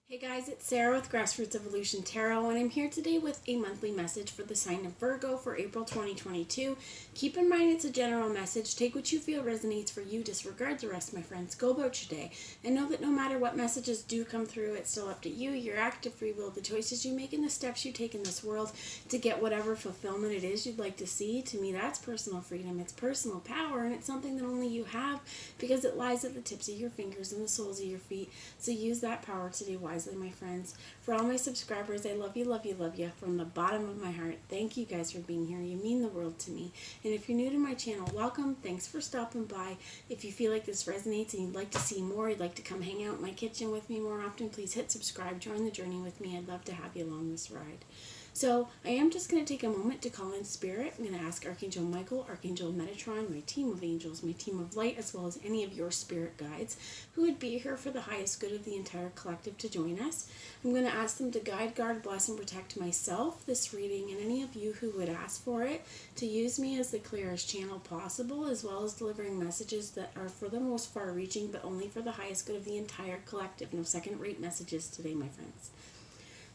Hey guys, it's Sarah with Grassroots Evolution Tarot, and I'm here today with a monthly message for the sign of Virgo for April 2022. Keep in mind it's a general message. Take what you feel resonates for you. Disregard the rest, my friends. Go about your day. And know that no matter what messages do come through, it's still up to you, your active free will, the choices you make, and the steps you take in this world to get whatever fulfillment it is you'd like to see. To me, that's personal freedom. It's personal power, and it's something that only you have because it lies at the tips of your fingers and the soles of your feet. So use that power today wisely, my friends. For all my subscribers, I love you, love you, love you from the bottom of my heart. Thank you guys for being here. You mean the world to me. And if you're new to my channel, welcome. Thanks for stopping by. If you feel like this resonates and you'd like to see more, you'd like to come hang out in my kitchen with me more often, please hit subscribe. Join the journey with me. I'd love to have you along this ride. So I am just going to take a moment to call in spirit. I'm going to ask Archangel Michael, Archangel Metatron, my team of angels, my team of light, as well as any of your spirit guides who would be here for the highest good of the entire collective to join us. I'm going to ask them to guide, guard, bless, and protect myself, this reading, and any of you who would ask for it, to use me as the clearest channel possible, as well as delivering messages that are for the most far-reaching, but only for the highest good of the entire collective. No second-rate messages today, my friends.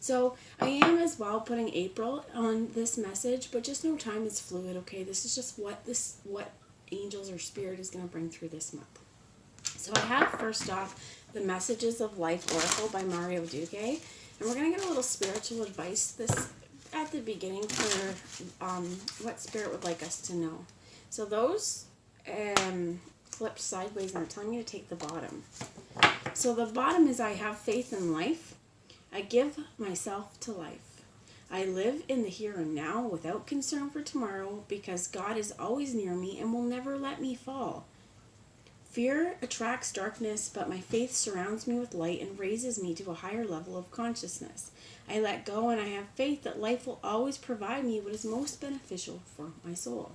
So I am as well putting April on this message, but just know time is fluid, okay? This is just what angels or spirit is going to bring through this month. So I have first off the Messages of Life Oracle by Mario Duque, and we're going to get a little spiritual advice this at the beginning for what spirit would like us to know. So those flipped sideways and they're telling me to take the bottom. So the bottom is I have faith in life. I give myself to life. I live in the here and now without concern for tomorrow because God is always near me and will never let me fall. Fear attracts darkness, but my faith surrounds me with light and raises me to a higher level of consciousness. I let go and I have faith that life will always provide me what is most beneficial for my soul.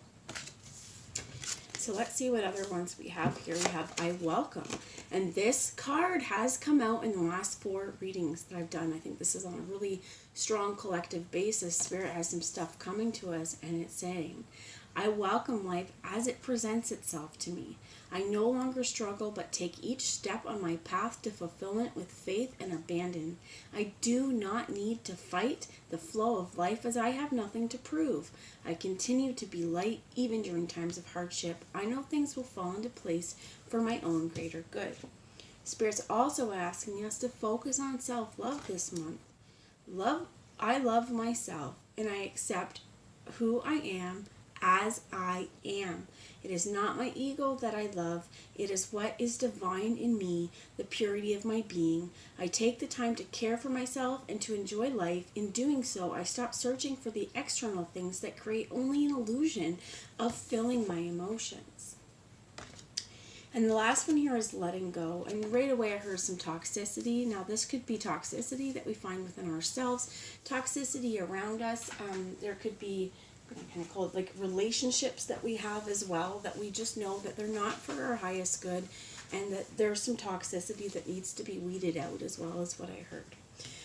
So let's see what other ones we have here. We have I Welcome. And this card has come out in the last 4 readings that I've done. I think this is on a really strong collective basis. Spirit has some stuff coming to us, and it's saying, I welcome life as it presents itself to me. I no longer struggle, but take each step on my path to fulfillment with faith and abandon. I do not need to fight the flow of life as I have nothing to prove. I continue to be light even during times of hardship. I know things will fall into place for my own greater good. Spirit's also asking us to focus on self-love this month. I love myself, and I accept who I am as I am. It is not my ego that I love. It is what is divine in me, the purity of my being. I take the time to care for myself and to enjoy life. In doing so, I stop searching for the external things that create only an illusion of filling my emotions. And the last one here is letting go. And right away I heard some toxicity. Now this could be toxicity that we find within ourselves, toxicity around us. There could be, I'm going to kind of call it like relationships that we have as well, that we just know that they're not for our highest good, and that there's some toxicity that needs to be weeded out as well, as what I heard.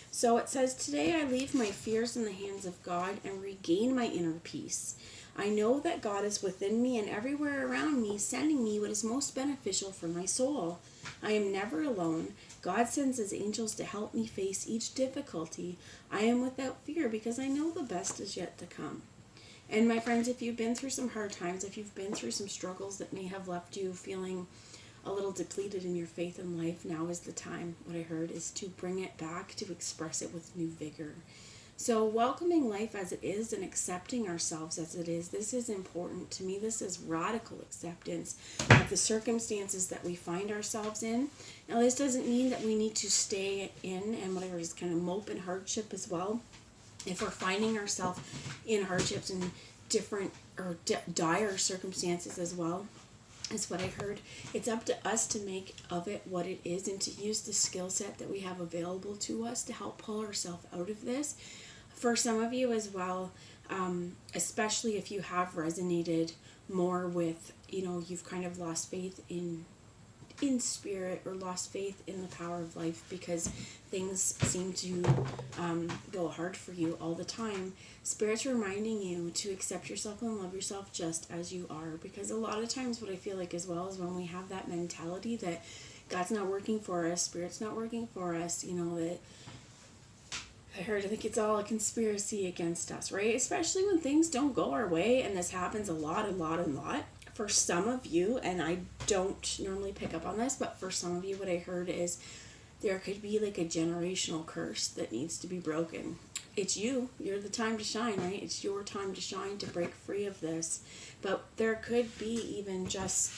So it says, today I leave my fears in the hands of God and regain my inner peace. I know that God is within me and everywhere around me, sending me what is most beneficial for my soul. I am never alone. God sends his angels to help me face each difficulty. I am without fear because I know the best is yet to come. And my friends, if you've been through some hard times, if you've been through some struggles that may have left you feeling a little depleted in your faith in life, now is the time. What I heard is to bring it back, to express it with new vigor. So welcoming life as it is and accepting ourselves as it is, this is important. To me, this is radical acceptance of the circumstances that we find ourselves in. Now, this doesn't mean that we need to stay in and whatever is kind of mope and hardship as well. If we're finding ourselves in hardships and different or dire circumstances as well, is what I heard. It's up to us to make of it what it is and to use the skill set that we have available to us to help pull ourselves out of this. For some of you as well, especially if you have resonated more with, you've kind of lost faith in spirit or lost faith in the power of life because things seem to go hard for you all the time. Spirit's reminding you to accept yourself and love yourself just as you are, because a lot of times what I feel like as well is when we have that mentality that God's not working for us, Spirit's not working for us, that I think it's all a conspiracy against us, right? Especially when things don't go our way, and this happens a lot. For some of you, and I don't normally pick up on this, but for some of you, what I heard is there could be like a generational curse that needs to be broken. It's you. You're the time to shine, right? It's your time to shine, to break free of this. But there could be even just,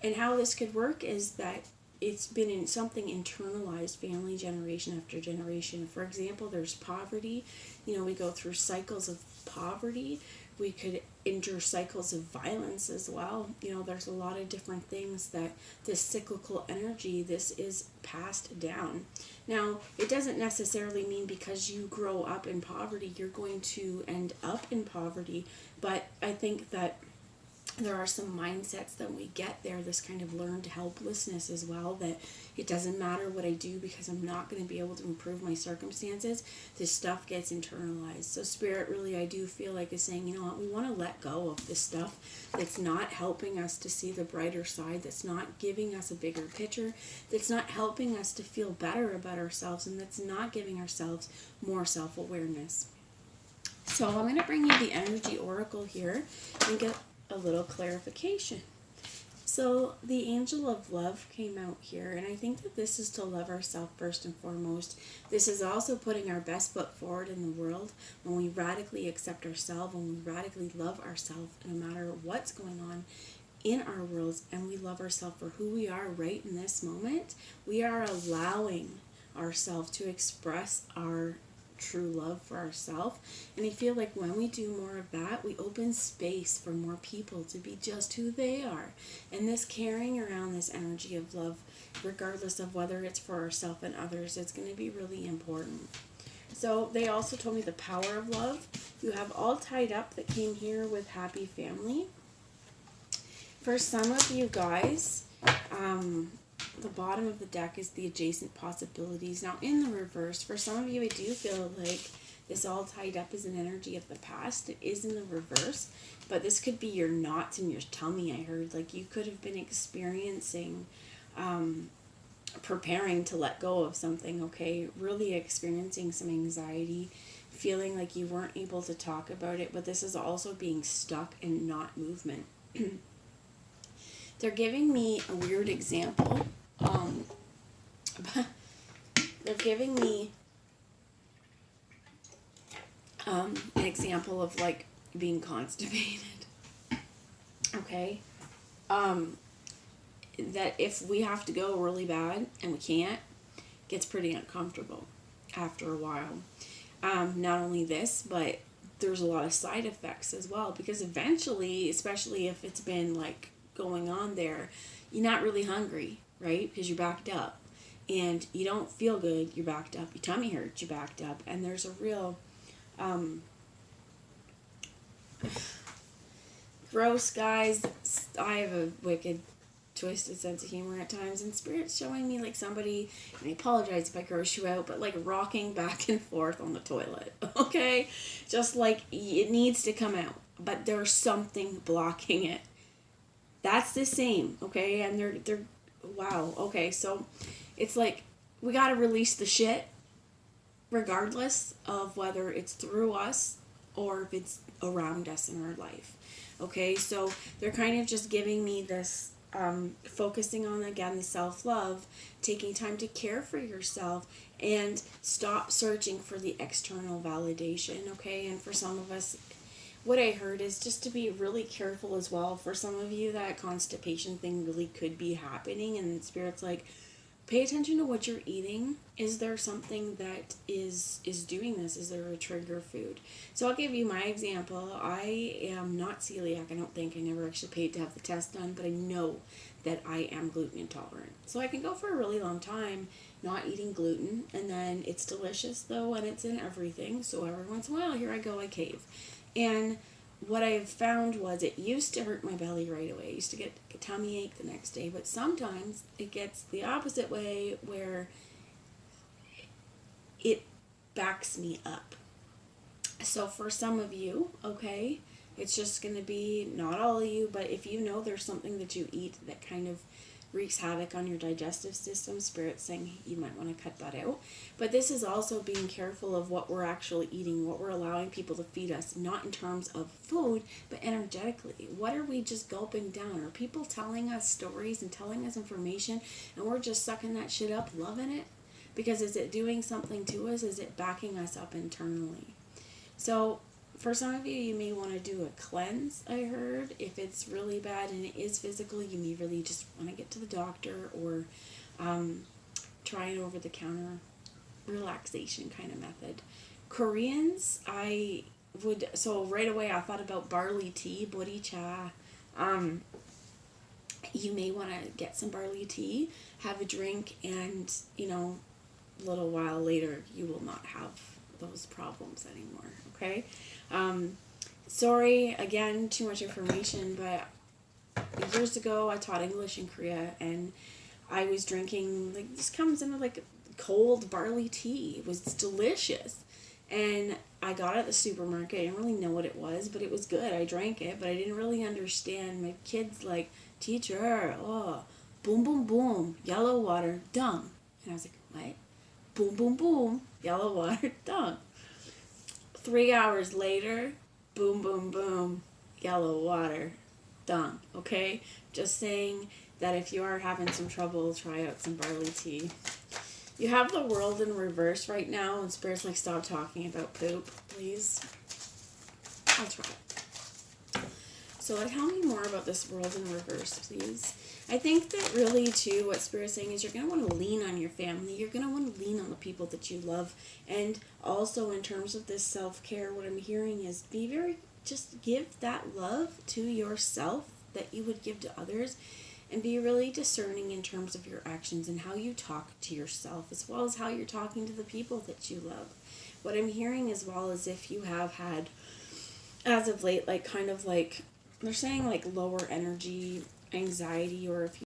and how this could work is that it's been in something internalized, family generation after generation. For example, there's poverty. We go through cycles of poverty. We could endure cycles of violence as well. There's a lot of different things that this cyclical energy, this is passed down. Now, it doesn't necessarily mean because you grow up in poverty, you're going to end up in poverty. But I think that there are some mindsets that we get there, this kind of learned helplessness as well, that it doesn't matter what I do because I'm not going to be able to improve my circumstances. This stuff gets internalized. So Spirit really, I do feel like, is saying, we want to let go of this stuff that's not helping us to see the brighter side, that's not giving us a bigger picture, that's not helping us to feel better about ourselves, and that's not giving ourselves more self-awareness. So I'm going to bring you the energy oracle here and get a little clarification. So the angel of love came out here, and I think that this is to love ourselves first and foremost. This is also putting our best foot forward in the world when we radically accept ourselves, when we radically love ourselves no matter what's going on in our worlds, and we love ourselves for who we are right in this moment. We are allowing ourselves to express our true love for ourselves. And I feel like when we do more of that, we open space for more people to be just who they are. And this carrying around this energy of love, regardless of whether it's for ourselves and others, it's going to be really important. So they also told me the power of love. You have all tied up that came here with happy family. For some of you guys, the bottom of the deck is the adjacent possibilities. Now, in the reverse, for some of you, I do feel like this all tied up is an energy of the past. It is in the reverse, but this could be your knots in your tummy, I heard. Like you could have been experiencing, preparing to let go of something, okay? Really experiencing some anxiety, feeling like you weren't able to talk about it, but this is also being stuck and not movement. They're giving me a weird example. They're giving me an example of like being constipated. Okay? That if we have to go really bad and we can't, it gets pretty uncomfortable after a while. Not only this, but there's a lot of side effects as well, because eventually, especially if it's been like going on there, you're not really hungry, right? Because you're backed up. And you don't feel good, you're backed up. Your tummy hurts, you're backed up. And there's a real gross, guys. I have a wicked, twisted sense of humor at times. And Spirit's showing me like somebody, and I apologize if I gross you out, but like rocking back and forth on the toilet. Okay? Just like it needs to come out. But there's something blocking it. That's the same, okay? And they're wow, okay, so it's like we gotta release the shit regardless of whether it's through us or if it's around us in our life. Okay, so they're kind of just giving me this focusing on, again, the self-love, taking time to care for yourself and stop searching for the external validation, okay? And for some of us, what I heard is just to be really careful as well. For some of you, that constipation thing really could be happening, and Spirit's like, pay attention to what you're eating. Is there something that is doing this? Is there a trigger food? So I'll give you my example. I am not celiac, I don't think. I never actually paid to have the test done, but I know that I am gluten intolerant. So I can go for a really long time not eating gluten, and then it's delicious though, and it's in everything. So every once in a while, here I go, I cave. And what I've found was it used to hurt my belly right away. I used to get a tummy ache the next day, but sometimes it gets the opposite way where it backs me up. So for some of you, okay, it's just going to be, not all of you, but if you know there's something that you eat that kind of wreaks havoc on your digestive system. Spirit's saying you might want to cut that out. But this is also being careful of what we're actually eating, what we're allowing people to feed us, not in terms of food, but energetically. What are we just gulping down? Are people telling us stories and telling us information, and we're just sucking that shit up, loving it? Because is it doing something to us? Is it backing us up internally? So for some of you, you may want to do a cleanse, I heard. If it's really bad and it is physical, you may really just want to get to the doctor, or try an over-the-counter relaxation kind of method. Koreans, so right away I thought about barley tea, boricha. You may want to get some barley tea, have a drink, and, a little while later you will not have those problems anymore, okay? Sorry, again, too much information, but years ago I taught English in Korea, and I was drinking, this comes in cold barley tea. It was delicious. And I got it at the supermarket. I didn't really know what it was, but it was good. I drank it, but I didn't really understand. My kids teacher, boom, boom, boom, yellow water, dung. And I was like, what? Boom, boom, boom, yellow water, dung. 3 hours later, boom, boom, boom, yellow water, dung. Okay? Just saying that if you are having some trouble, try out some barley tea. You have the world in reverse right now, and Spirit's stop talking about poop, please. I'll try it. So tell me more about this world in reverse, please. I think that really, too, what Spirit's saying is you're going to want to lean on your family. You're going to want to lean on the people that you love. And also, in terms of this self-care, what I'm hearing is just give that love to yourself that you would give to others. And be really discerning in terms of your actions and how you talk to yourself, as well as how you're talking to the people that you love. What I'm hearing as well is if you have had, as of late, they're saying lower energy, anxiety, or if